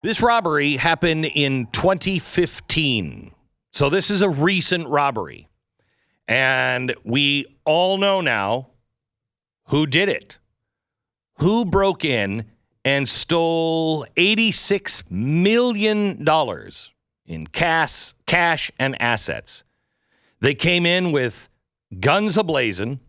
This robbery happened in 2015. So this is a recent robbery. And we all know now who did it. Who broke in and stole $86 million in cash and assets. They came in with guns a-blazing,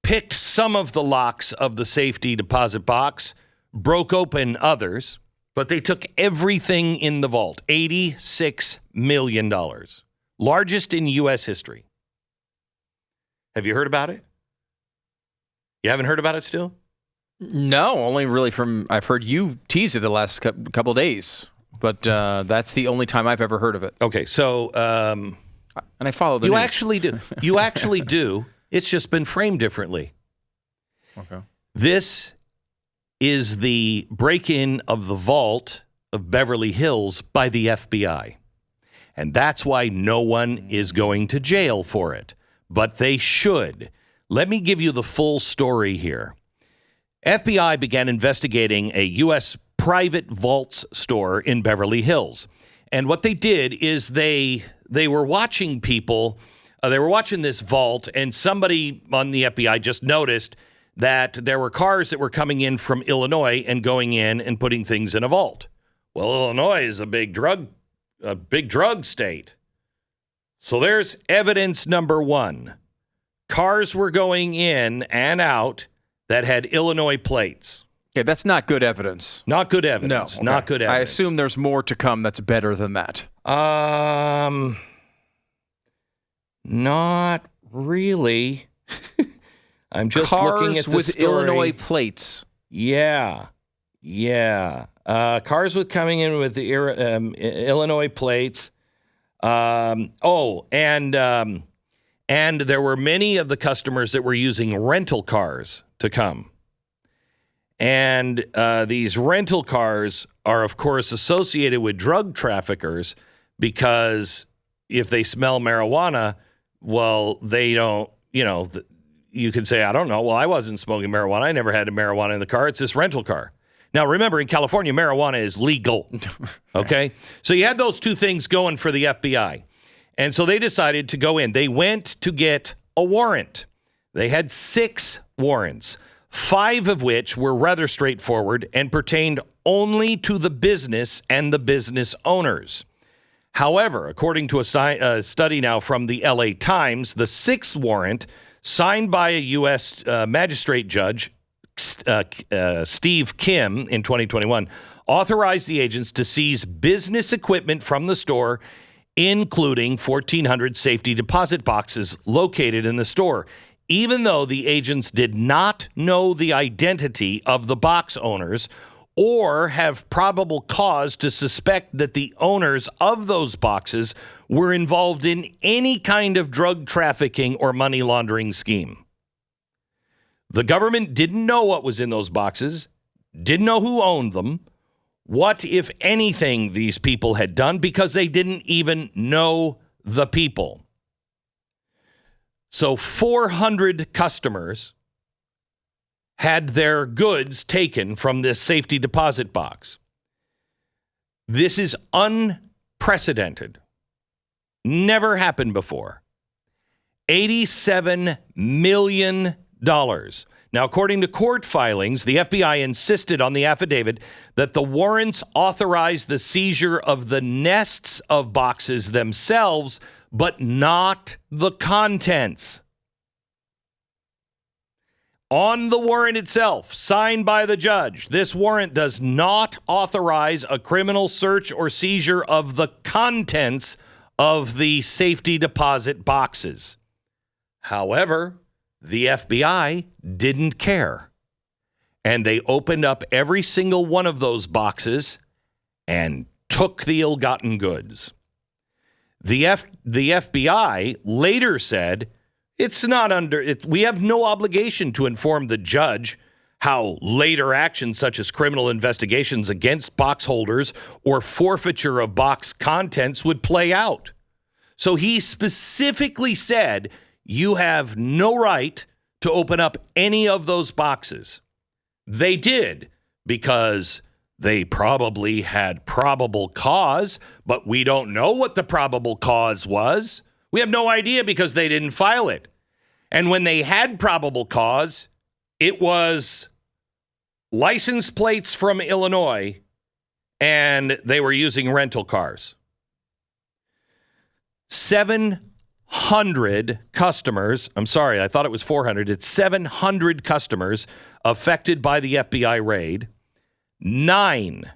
picked some of the locks of the safety deposit box, broke open others, but they took everything in the vault, $86 million. Largest in U.S. history. Have you heard about it? You haven't heard about it still? No, only really I've heard you tease it the last couple of days, but that's the only time I've ever heard of it. Okay, so... and I follow the news. Actually do. You actually do. It's just been framed differently. Okay. This is the break-in of the vault of Beverly Hills by the FBI. And that's why no one is going to jail for it. But they should. Let me give you the full story here. FBI began investigating a U.S. private vaults store in Beverly Hills. And what they did is they were watching people. They were watching this vault, and somebody on the FBI just noticed that there were cars that were coming in from Illinois and going in and putting things in a vault. Well, Illinois is a big drug state. So there's evidence number one. Cars were going in and out that had Illinois plates. Okay, that's not good evidence. Not good evidence. No, okay. Not good evidence. I assume there's more to come that's better than that. Not really. I'm just Cars looking at the with story. Illinois plates. Yeah. Cars with coming in with the Illinois plates. And there were many of the customers that were using rental cars to come. And these rental cars are, of course, associated with drug traffickers because if they smell marijuana, well, they don't, you could say, I don't know. Well, I wasn't smoking marijuana. I never had a marijuana in the car. It's this rental car. Now, remember, in California, marijuana is legal. Okay? So you had those two things going for the FBI. And so they decided to go in. They went to get a warrant. They had 6 warrants, 5 of which were rather straightforward and pertained only to the business and the business owners. However, according to a study now from the LA Times, the 6th warrant, signed by a U.S. magistrate judge, Steve Kim, in 2021, authorized the agents to seize business equipment from the store, including 1,400 safety deposit boxes located in the store, even though the agents did not know the identity of the box owners or have probable cause to suspect that the owners of those boxes were involved in any kind of drug trafficking or money laundering scheme. The government didn't know what was in those boxes, didn't know who owned them, what, if anything, these people had done, because they didn't even know the people. So 400 customers had their goods taken from this safety deposit box. This is unprecedented. Never happened before. $87 million. Now, according to court filings, the FBI insisted on the affidavit that the warrants authorized the seizure of the nests of boxes themselves, but not the contents. On the warrant itself, signed by the judge, this warrant does not authorize a criminal search or seizure of the contents of the safety deposit boxes. However, the FBI didn't care. And they opened up every single one of those boxes and took the ill-gotten goods. The FBI later said, we have no obligation to inform the judge how later actions such as criminal investigations against box holders or forfeiture of box contents would play out. So he specifically said, you have no right to open up any of those boxes. They did, because They probably had probable cause, but we don't know what the probable cause was. We have no idea because they didn't file it. And when they had probable cause, it was license plates from Illinois, and they were using rental cars. 700 customers, I'm sorry, I thought it was 400. It's 700 customers affected by the FBI raid. 9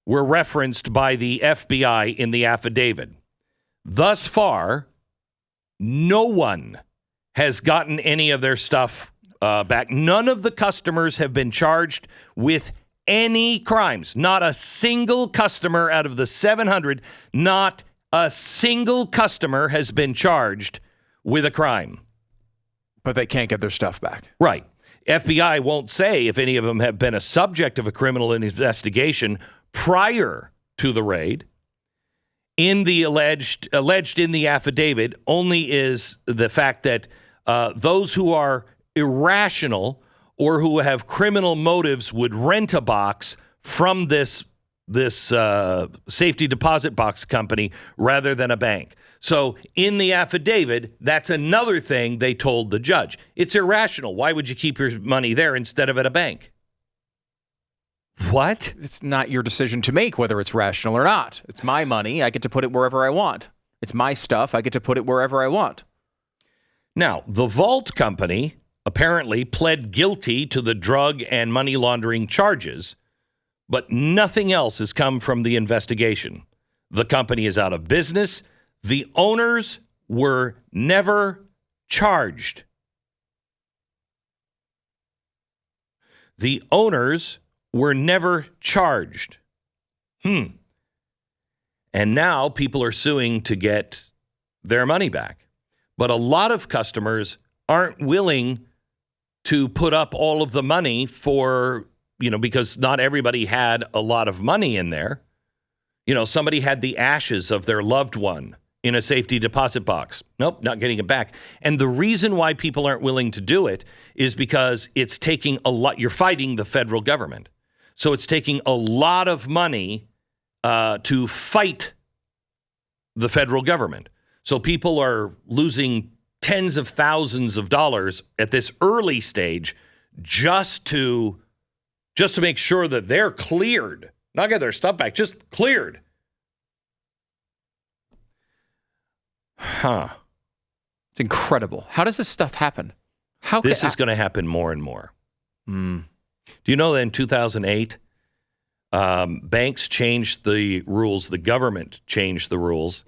were referenced by the FBI in the affidavit. Thus far, no one has gotten any of their stuff back. None of the customers have been charged with any crimes. Not a single customer out of the 700, not a single customer has been charged with a crime. But they can't get their stuff back. Right. FBI won't say if any of them have been a subject of a criminal investigation prior to the raid. In the alleged in the affidavit only is the fact that those who are irrational or who have criminal motives would rent a box from this safety deposit box company rather than a bank. So in the affidavit, that's another thing they told the judge. It's irrational. Why would you keep your money there instead of at a bank? What? It's not your decision to make whether it's rational or not. It's my money. I get to put it wherever I want. It's my stuff. I get to put it wherever I want. Now, the vault company apparently pled guilty to the drug and money laundering charges, but nothing else has come from the investigation. The company is out of business. The owners were never charged. The owners were never charged. And now people are suing to get their money back. But a lot of customers aren't willing to put up all of the money for, because not everybody had a lot of money in there. Somebody had the ashes of their loved one in a safety deposit box. Nope, not getting it back. And the reason why people aren't willing to do it is because it's taking a lot. You're fighting the federal government. So it's taking a lot of money to fight the federal government. So people are losing tens of thousands of dollars at this early stage just to make sure that they're cleared. Not get their stuff back, just cleared. It's incredible. How does this stuff happen? This is going to happen more and more. Do you know that in 2008, banks changed the rules, the government changed the rules,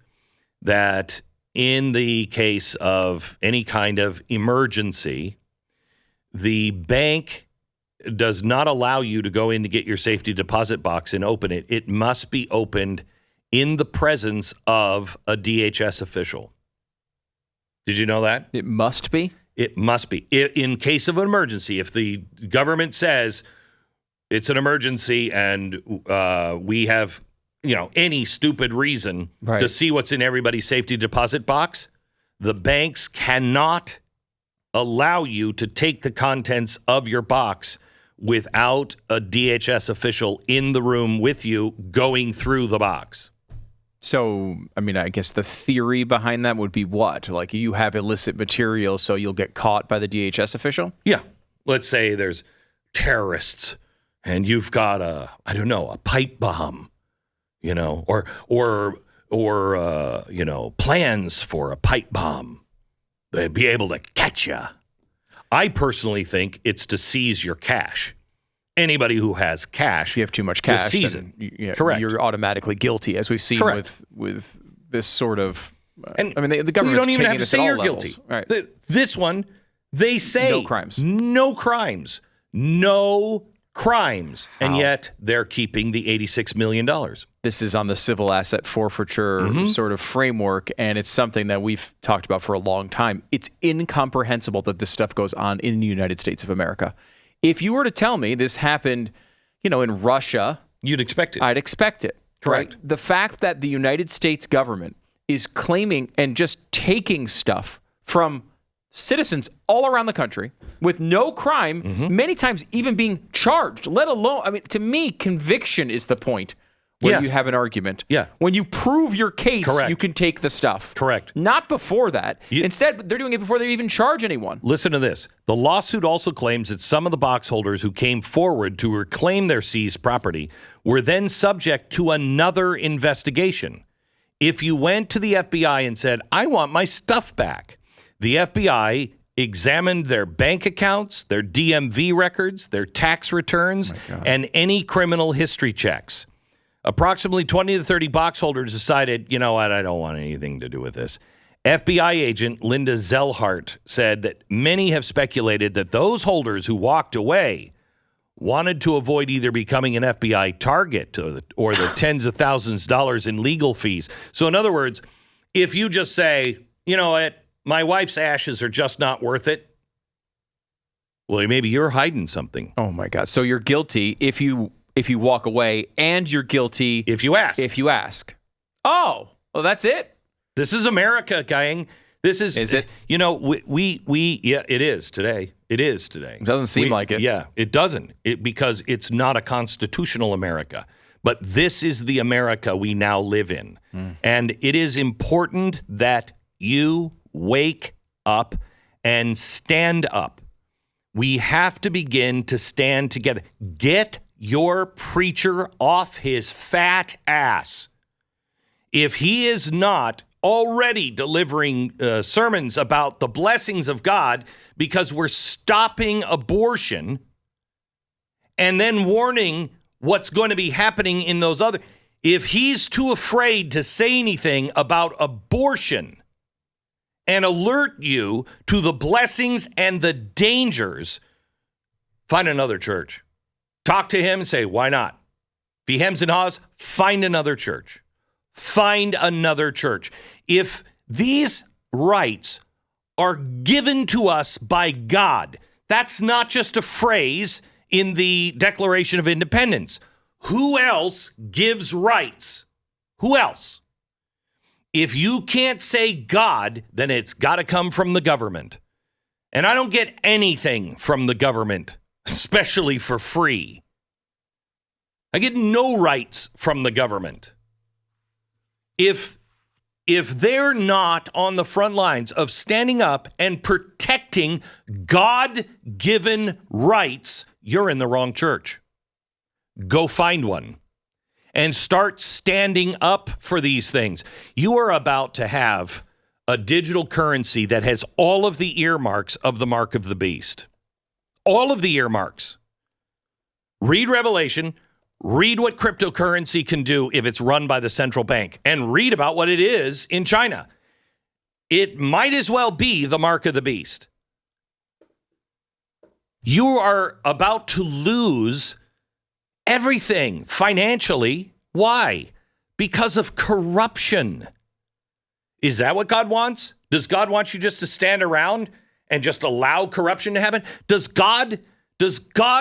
that in the case of any kind of emergency, the bank does not allow you to go in to get your safety deposit box and open it. It must be opened in the presence of a DHS official. Did you know that? It must be? It must be. In case of an emergency, if the government says it's an emergency and we have, any stupid reason to see what's in everybody's safety deposit box, the banks cannot allow you to take the contents of your box without a DHS official in the room with you going through the box. So, I guess the theory behind that would be what? Like you have illicit material, so you'll get caught by the DHS official? Yeah. Let's say there's terrorists and you've got a pipe bomb, or plans for a pipe bomb. They'd be able to catch you. I personally think it's to seize your cash. Anybody who has cash, if you have too much cash, to seize it. Correct. You're automatically guilty, as we've seen with this sort of. And the government's you don't even have to this say at all you're levels. guilty. Right. This one, they say no crimes, no crimes, no crimes, How? and yet they're keeping the $86 million. This is on the civil asset forfeiture sort of framework, and it's something that we've talked about for a long time. It's incomprehensible that this stuff goes on in the United States of America. If you were to tell me this happened, in Russia, you'd expect it. I'd expect it. Correct. Right? The fact that the United States government is claiming and just taking stuff from citizens all around the country with no crime, many times even being charged, let alone, I mean, to me, conviction is the point where you have an argument. Yeah. When you prove your case, Correct. you can take the stuff. Correct. Not before that. Instead, they're doing it before they even charge anyone. Listen to this. The lawsuit also claims that some of the box holders who came forward to reclaim their seized property were then subject to another investigation. If you went to the FBI and said, I want my stuff back, the FBI examined their bank accounts, their DMV records, their tax returns, and any criminal history checks. Approximately 20 to 30 box holders decided, you know what, I don't want anything to do with this. FBI agent Linda Zellhart said that many have speculated that those holders who walked away wanted to avoid either becoming an FBI target or the tens of thousands of dollars in legal fees. So in other words, if you just say, you know what, my wife's ashes are just not worth it, well, maybe you're hiding something. Oh, my God. So you're guilty if you walk away, and you're guilty if you ask. If you ask. Oh, well, that's it? This is America, gang. This is it? You know, we yeah, it is today. It is today. It doesn't seem like it. Yeah, it doesn't. Because it's not a constitutional America. But this is the America we now live in. And it is important that you wake up and stand up. We have to begin to stand together. Get your preacher off his fat ass. If he is not already delivering sermons about the blessings of God because we're stopping abortion and then warning what's going to be happening in those other, if he's too afraid to say anything about abortion and alert you to the blessings and the dangers, find another church. Talk to him and say, why not? If he hems and haws, find another church. Find another church. If these rights are given to us by God, that's not just a phrase in the Declaration of Independence. Who else gives rights? Who else? If you can't say God, then it's got to come from the government. And I don't get anything from the government, especially for free. I get no rights from the government. If they're not on the front lines of standing up and protecting God-given rights, you're in the wrong church. Go find one and start standing up for these things. You are about to have a digital currency that has all of the earmarks of the mark of the beast. All of the earmarks. Read Revelation. Read what cryptocurrency can do if it's run by the central bank, and read about what it is in China. It might as well be the mark of the beast. You are about to lose everything financially. Why? Because of corruption. Is that what God wants? Does God want you just to stand around and just allow corruption to happen? Does God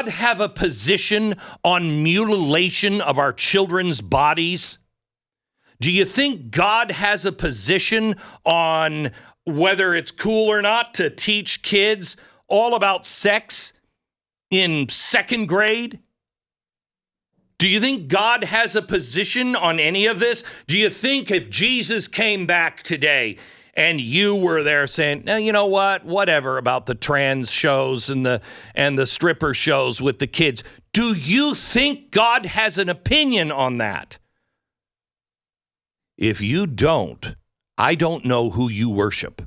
have a position on mutilation of our children's bodies? Do you think God has a position on whether it's cool or not to teach kids all about sex in second grade? Do you think God has a position on any of this? Do you think if Jesus came back today and you were there saying, no, you know what, whatever about the trans shows and the stripper shows with the kids, do you think God has an opinion on that? If you don't, I don't know who you worship.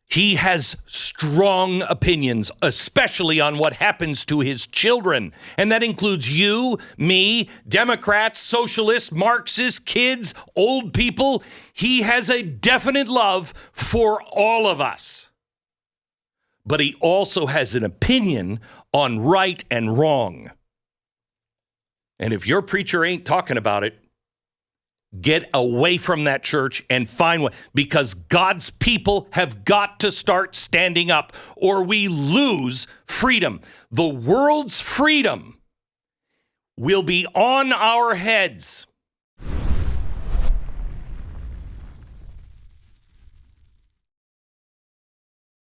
He has strong opinions, especially on what happens to his children. And that includes you, me, Democrats, socialists, Marxists, kids, old people. He has a definite love for all of us. But he also has an opinion on right and wrong. And if your preacher ain't talking about it, get away from that church and find one, because God's people have got to start standing up or we lose freedom. The world's freedom will be on our heads.